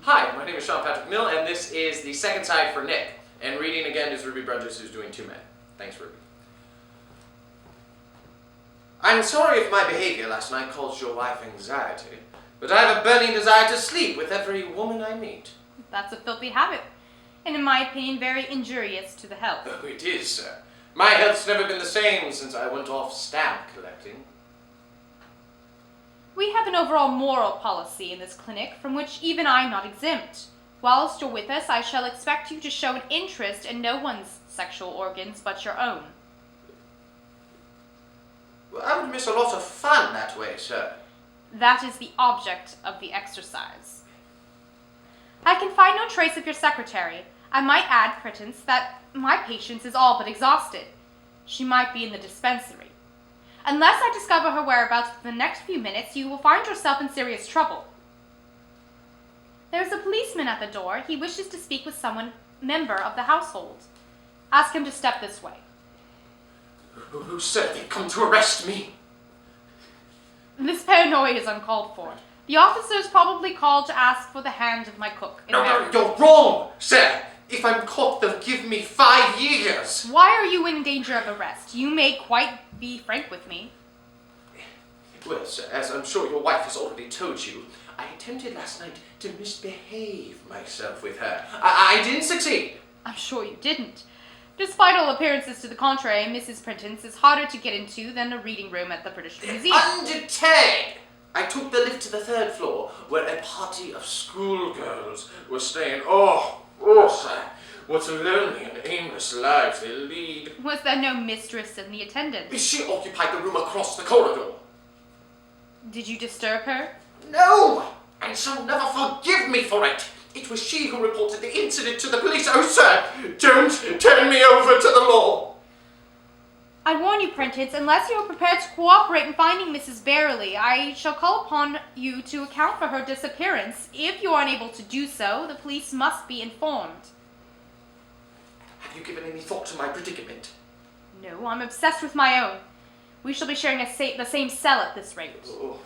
Hi, my name is Sean Patrick Nill, and this is the second side for Nick. And reading again is Ruby Brudges, who's doing 2 men. Thanks, Ruby. I'm sorry if my behavior last night caused your wife anxiety, but I have a burning desire to sleep with every woman I meet. That's a filthy habit, and in my opinion, very injurious to the health. Oh, it is, sir. My health's never been the same since I went off stamp collecting. We have an overall moral policy in this clinic from which even I'm not exempt. Whilst you're with us, I shall expect you to show an interest in no one's sexual organs but your own. Well, I would miss a lot of fun that way, sir. That is the object of the exercise. I can find no trace of your secretary. I might add, Prentice, that my patience is all but exhausted. She might be in the dispensary. Unless I discover her whereabouts within the next few minutes, you will find yourself in serious trouble. There's a policeman at the door. He wishes to speak with someone member of the household. Ask him to step this way. Who said they'd come to arrest me? This paranoia is uncalled for. The officer's probably called to ask for the hand of my cook. No, you're wrong, sir. If I'm caught, they'll give me 5 years. Why are you in danger of arrest? You may quite be frank with me. Well, sir, as I'm sure your wife has already told you, I attempted last night to misbehave myself with her. I didn't succeed. I'm sure you didn't. Despite all appearances to the contrary, Mrs. Prentice is harder to get into than a reading room at the British Museum. Undeterred! I took the lift to the 3rd floor, where a party of schoolgirls were staying. Oh, sir, what lonely and aimless lives they lead. Was there no mistress in the attendance? She occupied the room across the corridor. Did you disturb her? No! And she'll never forgive me for it. It was she who reported the incident to the police. Oh, sir, don't turn me over to the law. I warn you, Prentice, unless you are prepared to cooperate in finding Mrs. Barely, I shall call upon you to account for her disappearance. If you are unable to do so, the police must be informed. Have you given any thought to my predicament? No, I'm obsessed with my own. We shall be sharing the same cell at this rate. Oh.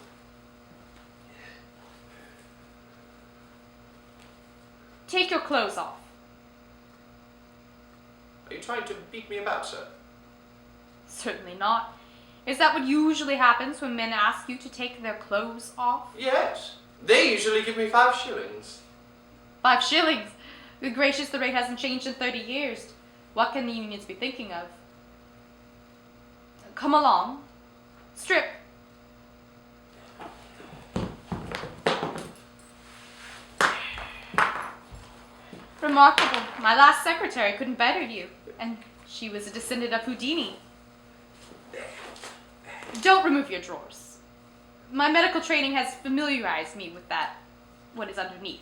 Take your clothes off. Are you trying to beat me about, sir? Certainly not. Is that what usually happens when men ask you to take their clothes off? Yes. They usually give me 5 shillings. 5 shillings? Good gracious, the rate hasn't changed in 30 years. What can the unions be thinking of? Come along. Strip. Remarkable. My last secretary couldn't better you. And she was a descendant of Houdini. Don't remove your drawers. My medical training has familiarized me with that, what is underneath.